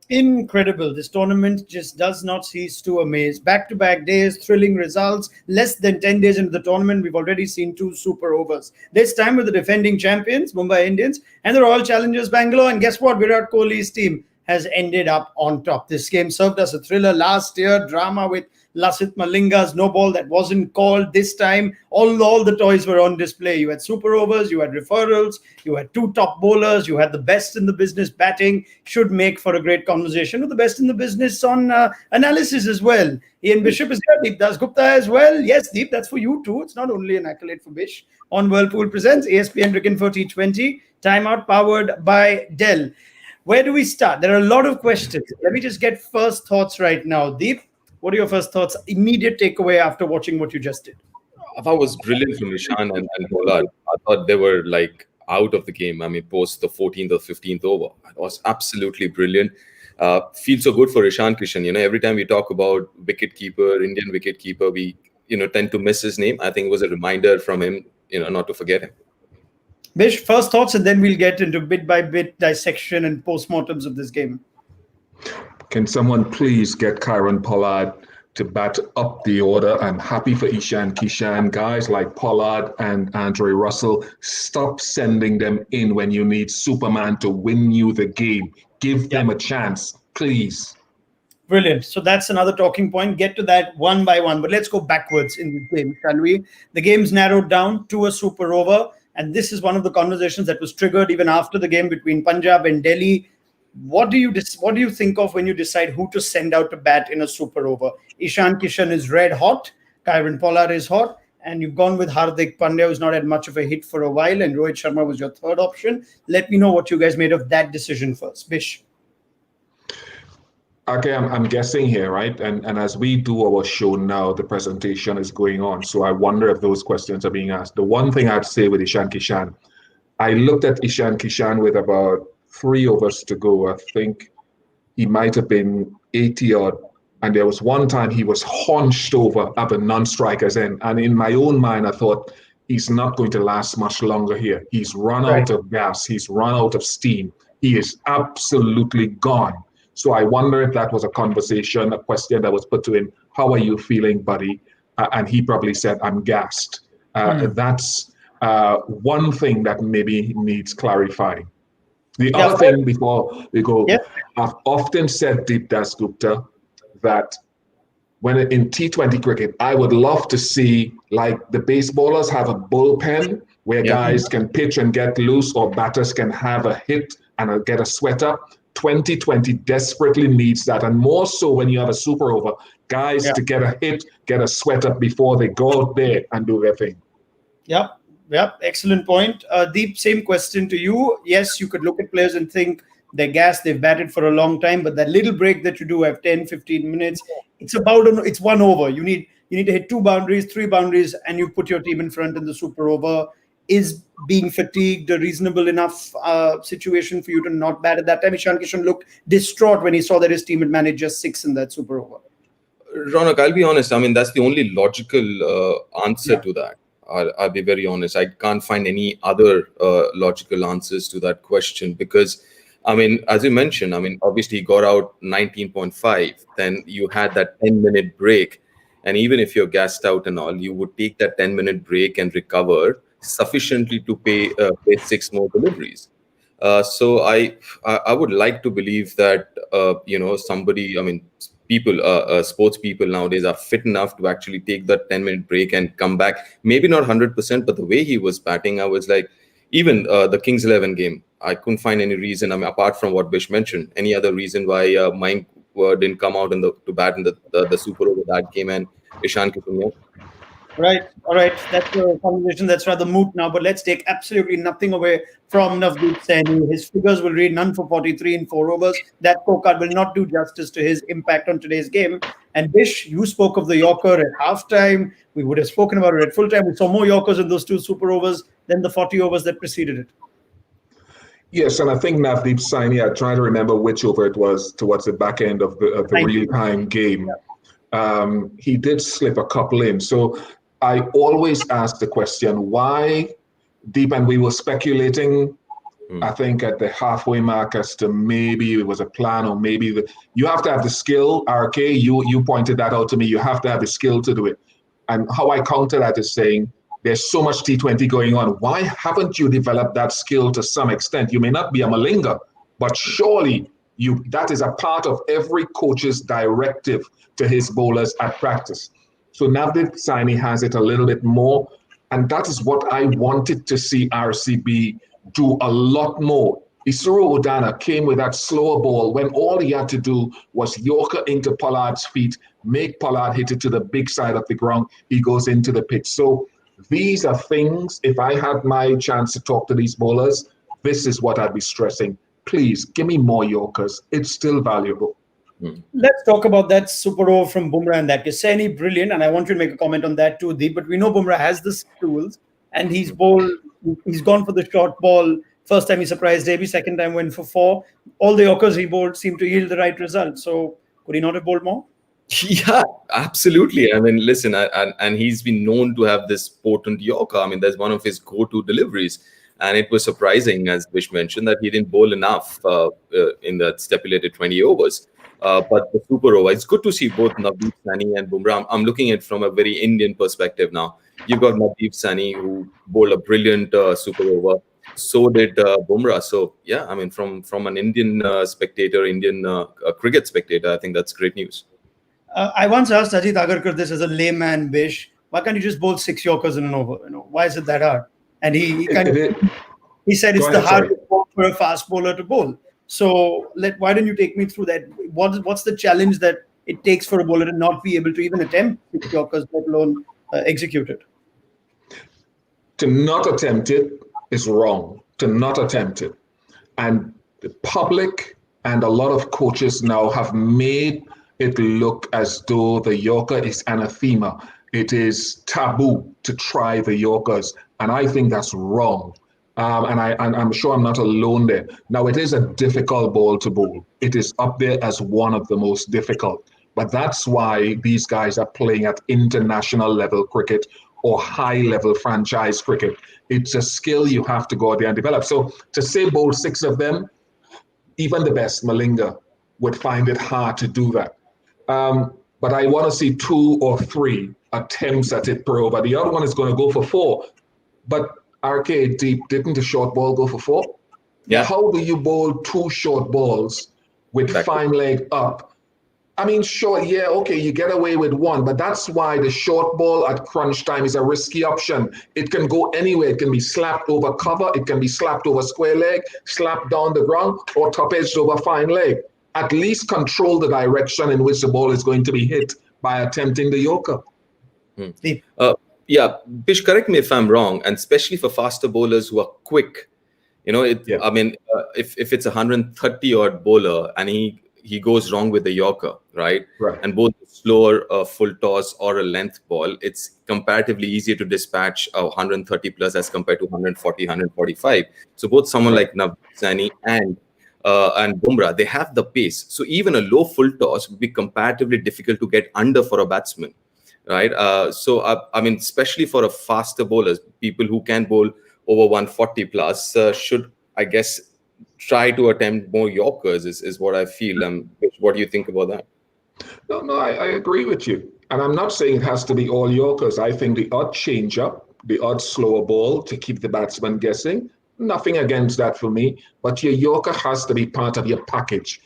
Incredible. This tournament just does not cease to amaze. Back-to-back days, thrilling results. Less than 10 days into the tournament, we've already seen two super overs. This time with the defending champions, Mumbai Indians, and the Royal Challengers Bangalore. And guess what? Virat Kohli's team has ended up on top. This game served us a thriller last year. Drama with Lasith Malinga's no ball that wasn't called. This time, all the toys were on display. You had super overs, you had referrals, you had two top bowlers, you had the best in the business batting. Should make for a great conversation with the best in the business on analysis as well. Ian Bishop is here, Deep Das Gupta as well. Yes, Deep, that's for you too. It's not only an accolade for Bish. On Whirlpool presents ESPN Cricket for T20. Timeout powered by Dell. Where do we start? There are a lot of questions. Let me just get first thoughts right now. Deep, what are your first thoughts? Immediate takeaway after watching what you just did. I thought it was brilliant from Ishan and Pollard. I thought they were like out of the game. I mean, post the 14th or 15th over. It was absolutely brilliant. Feels so good for Ishan Kishan. You know, every time we talk about wicketkeeper, Indian wicketkeeper, we, tend to miss his name. I think it was a reminder from him, not to forget him. Bish, first thoughts, and then we'll get into bit by bit dissection and postmortems of this game. Can someone please get Kieron Pollard to bat up the order? I'm happy for Ishan Kishan. Guys like Pollard and Andre Russell, stop sending them in when you need Superman to win you the game. Give them a chance, please. Brilliant. So that's another talking point. Get to that one by one. But let's go backwards in the game, shall we? The game's narrowed down to a super over. And this is one of the conversations that was triggered even after the game between Punjab and Delhi. What do you think of when you decide who to send out to bat in a super over? Ishan Kishan is red hot, Kieron Pollard is hot, and you've gone with Hardik Pandya, who's not had much of a hit for a while, and Rohit Sharma was your third option. Let me know what you guys made of that decision first. Bish. Okay, I'm guessing here, right? And as we do our show now, the presentation is going on. So I wonder if those questions are being asked. The one thing I'd say with Ishan Kishan, I looked at Ishan Kishan with about 3 overs to go. I think he might have been 80 odd. And there was one time he was hunched over at the non-strikers end. And in my own mind, I thought he's not going to last much longer here. He's run out of gas. He's run out of steam. He is absolutely gone. So I wonder if that was a conversation, a question that was put to him. How are you feeling, buddy? And he probably said, I'm gassed. That's one thing that maybe needs clarifying. The other thing before we go, I've often said, Deep Das Gupta, that when in T20 cricket, I would love to see, like the baseballers have a bullpen where guys can pitch and get loose, or batters can have a hit and get a sweat up. 2020 desperately needs that, and more so when you have a super over, guys to get a hit, get a sweat up before they go out there and do their thing. Yep, excellent point. Deep, same question to you. Yes, you could look at players and think they're gassed, they've batted for a long time, but that little break that you do have 10, 15 minutes, it's one over. You need to hit 2 boundaries, 3 boundaries, and you put your team in front in the super over. Is being fatigued a reasonable enough situation for you to not bat at that time? Ishan Kishan looked distraught when he saw that his team had managed just 6 in that super over. Ronak, I'll be honest. I mean, that's the only logical answer to that. I'll be very honest. I can't find any other logical answers to that question because, I mean, as you mentioned, I mean, obviously he got out 19.5. Then you had that 10-minute break. And even if you're gassed out and all, you would take that 10-minute break and recover sufficiently to pay 6 more deliveries. So I would like to believe that somebody, I mean, people, sports people nowadays are fit enough to actually take that 10-minute break and come back. Maybe not 100%, but the way he was batting, I was like, even the Kings 11 game, I couldn't find any reason. I mean, apart from what Bish mentioned, any other reason why Mine didn't come out to bat in the super over that game, and Ishan Kishan. Right. All right. That's a conversation that's rather moot now, but let's take absolutely nothing away from Navdeep Saini. His figures will read none for 43 in 4 overs. That scorecard will not do justice to his impact on today's game. And Bish, you spoke of the Yorker at halftime. We would have spoken about it at full time. We saw more Yorkers in those 2 super overs than the 40 overs that preceded it. Yes, and I think Navdeep Saini, I try to remember which over it was towards the back end of the Thank you. real-time game. He did slip a couple in. So I always ask the question, why deep? And we were speculating, I think, at the halfway mark as to maybe it was a plan or maybe you have to have the skill. RK, you pointed that out to me. You have to have the skill to do it. And how I counter that is saying, there's so much T20 going on. Why haven't you developed that skill to some extent? You may not be a Malinga, but surely that is a part of every coach's directive to his bowlers at practice. So Navdeep Saini has it a little bit more. And that is what I wanted to see RCB do a lot more. Isuru Udana came with that slower ball when all he had to do was Yorker into Pollard's feet, make Pollard hit it to the big side of the ground. He goes into the pitch. So these are things, if I had my chance to talk to these bowlers, this is what I'd be stressing. Please give me more Yorkers. It's still valuable. Let's talk about that super over from Bumrah and that case. Saini, brilliant, and I want you to make a comment on that too, Deep. But we know Bumrah has the tools, and he's gone for the short ball. First time he surprised Davy, second time went for 4. All the Yorkers he bowled seemed to yield the right result. So could he not have bowled more? Yeah, absolutely. I mean, listen, and he's been known to have this potent Yorker. I mean, that's one of his go-to deliveries. And it was surprising, as Bish mentioned, that he didn't bowl enough in the stipulated 20 overs. But the super over, it's good to see both Navdeep Saini and Bumrah. I'm looking at it from a very Indian perspective now. You've got Navdeep Saini, who bowled a brilliant super over. So did Bumrah. So, yeah, I mean, from an Indian Indian cricket spectator, I think that's great news. I once asked Ajit Agarkar this as a layman, Bish, why can't you just bowl 6 Yorkers in an over? Why is it that hard? And he said it's the hardest ball for a fast bowler to bowl. So why don't you take me through that? What's the challenge that it takes for a bowler to not be able to even attempt 6 Yorkers, let alone execute it? To not attempt it is wrong. To not attempt it. And the public and a lot of coaches now have made it look as though the Yorker is anathema. It is taboo to try the Yorkers. And I think that's wrong. And I'm sure I'm not alone there. Now, it is a difficult ball to bowl. It is up there as one of the most difficult. But that's why these guys are playing at international level cricket or high level franchise cricket. It's a skill you have to go out there and develop. So to say bowl 6 of them, even the best Malinga would find it hard to do that. But I want to see 2 or 3 attempts at it per over. The other one is going to go for 4. But RK Deep, didn't the short ball go for 4? Yeah. How do you bowl 2 short balls with fine leg up? I mean, sure, yeah, okay, you get away with 1, but that's why the short ball at crunch time is a risky option. It can go anywhere. It can be slapped over cover. It can be slapped over square leg, slapped down the ground, or top-edged over fine leg. At least control the direction in which the ball is going to be hit by attempting the Yorker. Yeah, Bish, correct me if I'm wrong, and especially for faster bowlers who are quick. I mean, if it's a 130-odd bowler and he goes wrong with the Yorker, right? And both slower full toss or a length ball, it's comparatively easier to dispatch a 130 plus as compared to 140, 145. So both someone like Navdeep Saini and Bumrah, they have the pace. So even a low full toss would be comparatively difficult to get under for a batsman, right? I mean, especially for a faster bowlers, people who can bowl over 140 plus should, I guess, try to attempt more Yorkers is what I feel. What do you think about that? No, I agree with you. And I'm not saying it has to be all Yorkers. I think the odd change up, the odd slower ball to keep the batsman guessing, nothing against that for me. But your Yorker has to be part of your package.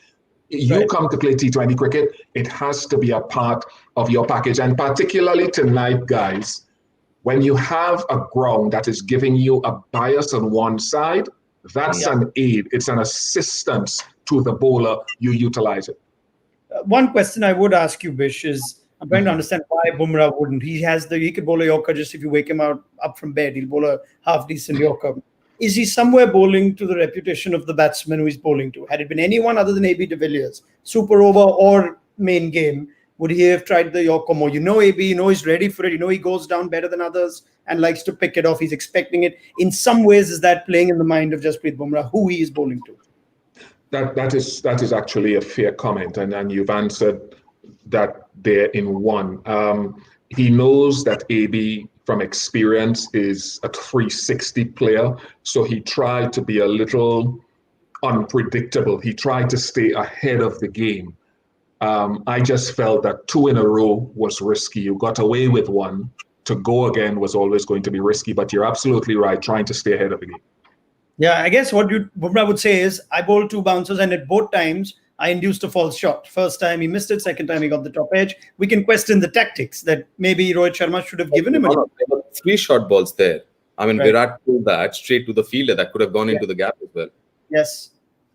You come to play T20 cricket, it has to be a part of your package. And particularly tonight, guys, when you have a ground that is giving you a bias on one side, that's an aid. It's an assistance to the bowler. You utilize it. One question I would ask you, Bish, is I'm trying to understand why Bumrah wouldn't. He could bowl a Yorker just if you wake him up from bed. He'll bowl a half-decent Yorker. Is he somewhere bowling to the reputation of the batsman who he's bowling to? Had it been anyone other than AB de Villiers, super over or main game, Would he have tried the Yorker more? AB, he's ready for it. He goes down better than others and likes to pick it off. He's expecting it. In some ways, is that playing in the mind of Jasprit Bumrah, who he is bowling to? That is actually a fair comment, and you've answered that there in one. He knows that AB, from experience, is a 360 player, so he tried to be a little unpredictable. He tried to stay ahead of the game. I just felt that 2 in a row was risky. You got away with one. To go again was always going to be risky, but you're absolutely right, trying to stay ahead of the game. Yeah, I guess what Bumrah would say is, I bowled 2 bouncers, and at both times, I induced a false shot. First time he missed it, second time he got the top edge. We can question the tactics that maybe Rohit Sharma should have given him. There were 3 short balls there. I mean, Right. Virat pulled that straight to the fielder. That could have gone into the gap as well. Yes.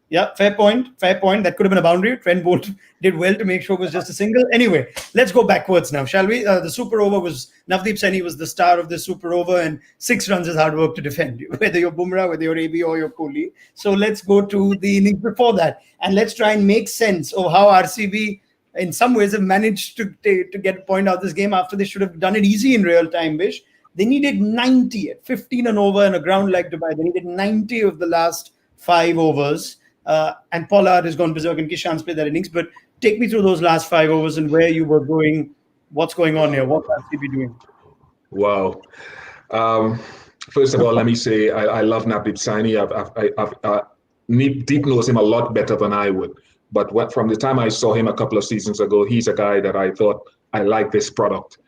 Yeah, fair point. Fair point. That could have been a boundary. Trent Bolt did well to make sure it was just a single. Anyway, let's go backwards now, shall we? The super over was Navdeep Saini was the star of the super over, and 6 runs is hard work to defend, whether you're Bumrah, whether you're AB or you're Kohli. So let's go to the innings before that, and let's try and make sense of how RCB, in some ways, have managed to get a point out of this game after they should have done it easy in real time. Vish, they needed 90 at 15 and over in a ground like Dubai. They needed 90 of the last 5 overs. And Pollard has gone berserk and Kishan's played that innings. But take me through those last 5 overs and where you were going. What's going on here? What's RCB doing? Wow. First of all, let me say I love Navdeep Saini. Deep knows him a lot better than I would. But from the time I saw him a couple of seasons ago, he's a guy that I thought, I like this product.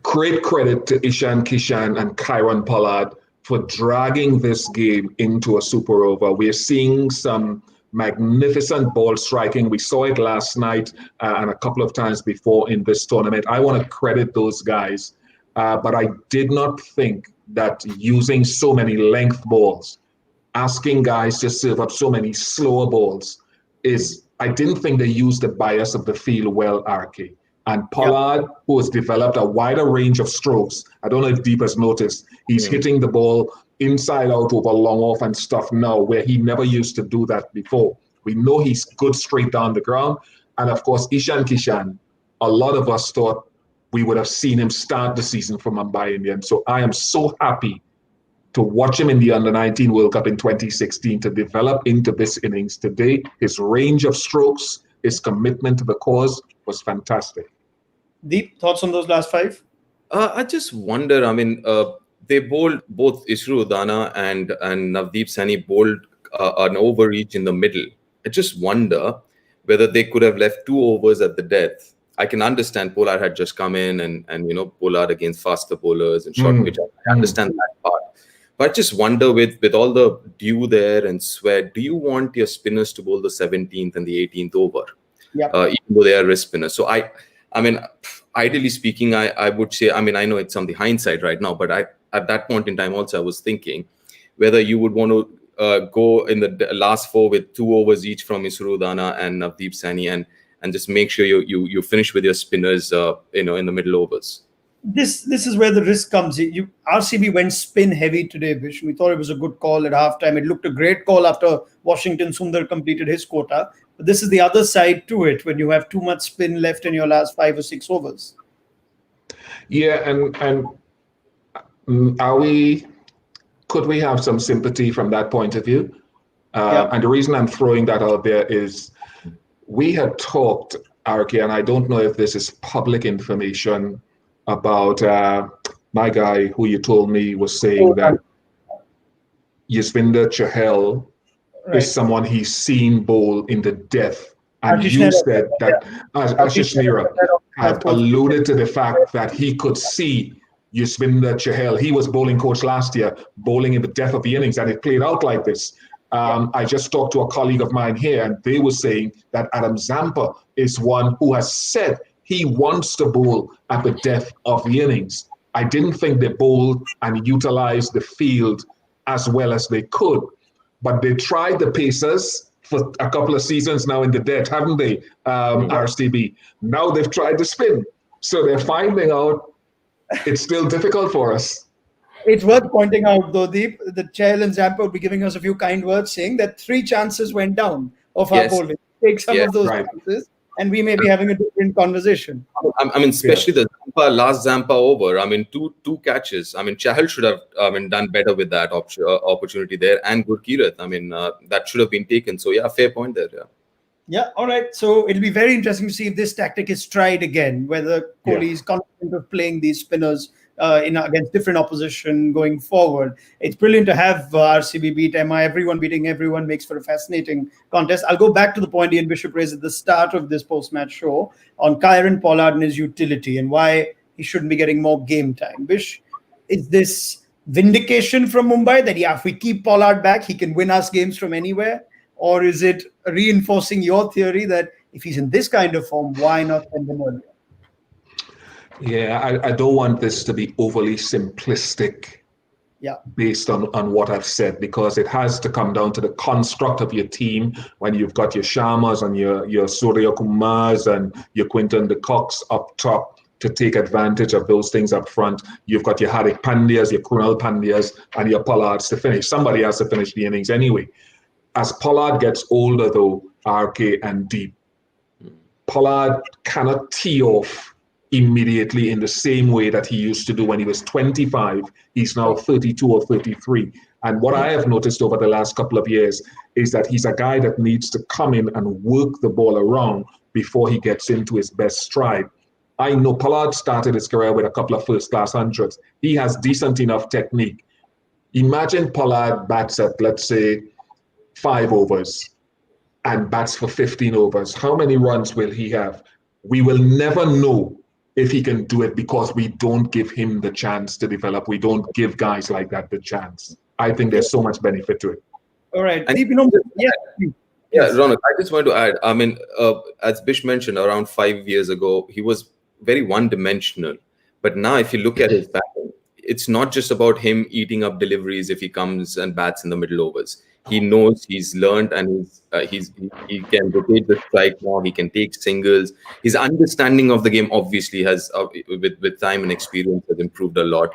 Great credit to Ishan Kishan and Kieron Pollard for dragging this game into a super over. We're seeing some magnificent ball striking. We saw it last night and a couple of times before in this tournament. I want to credit those guys, but I did not think that using so many length balls, asking guys to serve up so many slower balls I didn't think they used the bias of the field well, RK. And Pollard, who has developed a wider range of strokes, I don't know if Deep has noticed, he's hitting the ball inside out over long off and stuff now, where he never used to do that before. We know he's good straight down the ground. And of course, Ishan Kishan, a lot of us thought we would have seen him start the season for Mumbai Indians. So I am so happy to watch him in the Under-19 World Cup in 2016 to develop into this innings today. His range of strokes, his commitment to the cause was fantastic. Deep, thoughts on those last 5? I just wonder, I mean, they bowled both Isru Udana and Navdeep Saini bowled an overreach in the middle. I just wonder whether they could have left 2 overs at the death. I can understand Pollard had just come in and Pollard against faster bowlers and short pitch. I understand that part. But I just wonder with all the dew there and sweat, do you want your spinners to bowl the 17th and the 18th over? Yeah. Even though they are wrist spinners. So I mean, ideally speaking, I would say, I mean, I know it's on the hindsight right now, but at that point in time also I was thinking whether you would want to go in the last 4 with 2 overs each from Isru Udana and Navdeep Saini and just make sure you finish with your spinners, in the middle overs. This is where the risk comes. RCB went spin heavy today, Vish. We thought it was a good call at halftime. It looked a great call after Washington Sundar completed his quota. But this is the other side to it when you have too much spin left in your last 5 or 6 overs. Yeah, and could we have some sympathy from that point of view? And the reason I'm throwing that out there is we had talked, RK, and I don't know if this is public information, about my guy who you told me was saying that Yuzvendra Chahal is someone he's seen bowl in the death. And you said that Ashish Nehra had alluded to the fact that he could see Yuzvendra Chahal. He was bowling coach last year, bowling in the death of the innings, and it played out like this. I just talked to a colleague of mine here, and they were saying that Adam Zampa is one who has said he wants to bowl at the death of the innings. I didn't think they bowled and utilized the field as well as they could, but they tried the Pacers for a couple of seasons now in the death, haven't they, RCB? Now they've tried the spin. So they're finding out it's still difficult for us. It's worth pointing out, though, the Chahal and Zampa will be giving us a few kind words saying that 3 chances went down of our bowling. take some Yeah, of those right. chances, and we may be having a different conversation. I mean, especially the last Zampa over. I mean, two catches. I mean, Chahal should have, done better with that opportunity there, and Gurkirath. I mean, that should have been taken. So yeah, fair point there. Yeah. Yeah, all right. So it'll be very interesting to see if this tactic is tried again, whether Yeah. Kohli is confident of playing these spinners in against different opposition going forward. It's brilliant to have RCB beat MI. Everyone beating everyone makes for a fascinating contest. I'll go back to the point Ian Bishop raised at the start of this post-match show on Kieron Pollard and his utility and why he shouldn't be getting more game time. Bish, is this vindication from Mumbai that, yeah, if we keep Pollard back, he can win us games from anywhere? Or is it reinforcing your theory that if he's in this kind of form, why not send him earlier? Yeah, I don't want this to be overly simplistic Yeah. based on what I've said, because it has to come down to the construct of your team when you've got your Sharmas and your Surya Kumars and your Quinton de Koks up top to take advantage of those things up front. You've got your Hardik Pandyas, your Krunal Pandyas, and your Pollards to finish. Somebody has to finish the innings anyway. As Pollard gets older, though, RK and Deep, Pollard cannot tee off immediately in the same way that he used to do when he was 25. He's now 32 or 33. And what I have noticed over the last couple of years is that he's a guy that needs to come in and work the ball around before he gets into his best stride. I know Pollard started his career with a couple of first-class hundreds. He has decent enough technique. Imagine Pollard bats at, let's say, 5 overs and bats for 15 overs. How many runs will he have? We will never know if he can do it because we don't give him the chance to develop. We don't give guys like that the chance. I think there's so much benefit to it. All right. And- Deep, Yeah, Yes. Ronak, I just want to add, I mean, as Bish mentioned, around 5 years ago, he was very one-dimensional. But now if you look at his batting, it's not just about him eating up deliveries if he comes and bats in the middle overs. He knows, he's learned, and he can rotate the strike now. He can take singles. His understanding of the game obviously has, with time and experience, has improved a lot.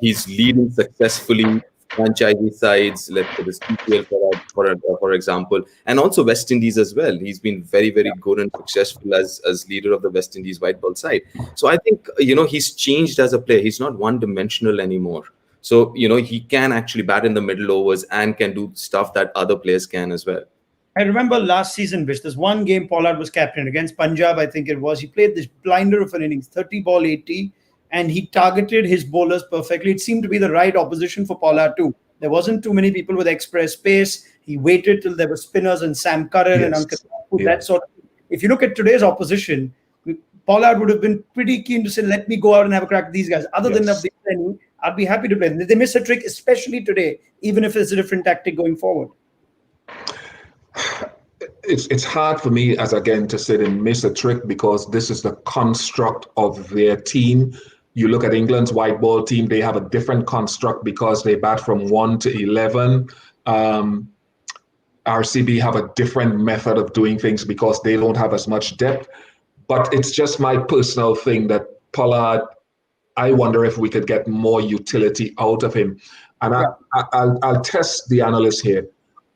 He's leading successfully franchisee sides, let's say the CPL for example, and also West Indies as well. He's been very, very good and successful as leader of the West Indies white ball side. So I think, he's changed as a player. He's not one-dimensional anymore. So, he can actually bat in the middle overs and can do stuff that other players can as well. I remember last season, Bish, there's one game Pollard was captain against Punjab, I think it was. He played this blinder of an innings, 30 ball 80, and he targeted his bowlers perfectly. It seemed to be the right opposition for Pollard too. There wasn't too many people with express pace. He waited till there were spinners and Sam Curran and Ankit, that sort of thing. If you look at today's opposition, Pollard would have been pretty keen to say, let me go out and have a crack at these guys. Other than that, I'd be happy to play them. They miss a trick, especially today, even if it's a different tactic going forward. It's hard for me again to say they miss a trick because this is the construct of their team. You look at England's white ball team, they have a different construct because they bat from 1 to 11. RCB have a different method of doing things because they don't have as much depth. But it's just my personal thing that Pollard, I wonder if we could get more utility out of him. And I'll test the analyst here.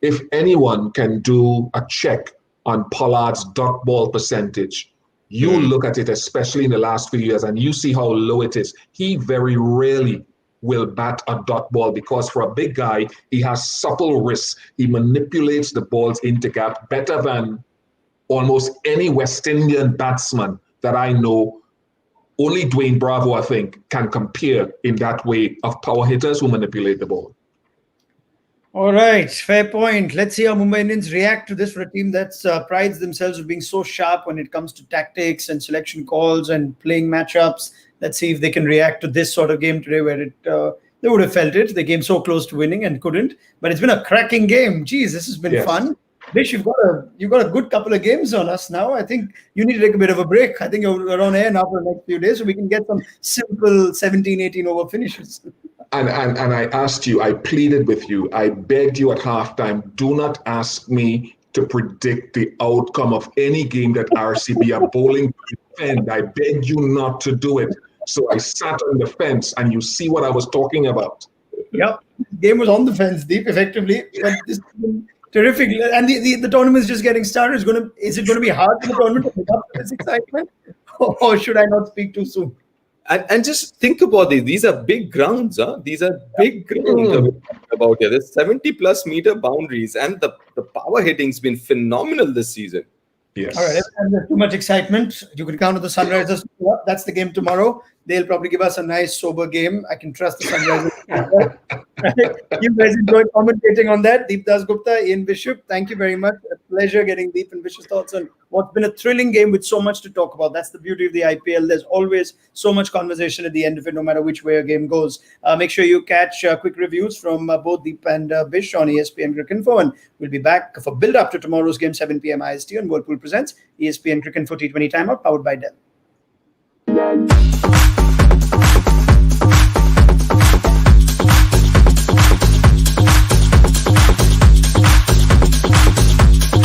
If anyone can do a check on Pollard's dot ball percentage, you look at it, especially in the last few years, and you see how low it is. He very rarely will bat a dot ball because for a big guy, he has supple wrists. He manipulates the balls into gap better than almost any West Indian batsman that I know. Only Dwayne Bravo, I think, can compare in that way of power hitters who manipulate the ball. All right, fair point. Let's see how Mumbai Indians react to this for a team that prides themselves of being so sharp when it comes to tactics and selection calls and playing matchups. Let's see if they can react to this sort of game today where they would have felt it. They came so close to winning and couldn't. But it's been a cracking game. Geez, this has been fun. Bish, you've got a good couple of games on us now. I think you need to take a bit of a break. I think you're on air now for the next few days so we can get some simple 17, 18 over finishes. And I asked you, I pleaded with you, I begged you at halftime, do not ask me to predict the outcome of any game that RCB are bowling to defend. I begged you not to do it. So I sat on the fence and you see what I was talking about. Yep. Game was on the fence, Deep, effectively. But this Terrific. And the tournament is just getting started. Is it going to be hard for the tournament to pick up this excitement? Or should I not speak too soon? And just think about these. These are big grounds, huh? These are big grounds that we're talking about here. There's 70+ meter boundaries, and the power hitting's been phenomenal this season. Yes. All right. If there's too much excitement, you can count on the Sunrisers. That's the game tomorrow. They'll probably give us a nice, sober game. I can trust the Sunrisers. You guys enjoyed commentating on that. Deep Das Gupta, Ian Bishop, thank you very much. A pleasure getting Deep and Bishop's thoughts on what's been a thrilling game with so much to talk about. That's the beauty of the IPL. There's always so much conversation at the end of it, no matter which way a game goes. Make sure you catch quick reviews from both Deep and Bish on ESPN Cricinfo, and we'll be back for build-up to tomorrow's game, 7 p.m. IST on Whirlpool Presents ESPN Cricinfo T20 Timeout, powered by Dell.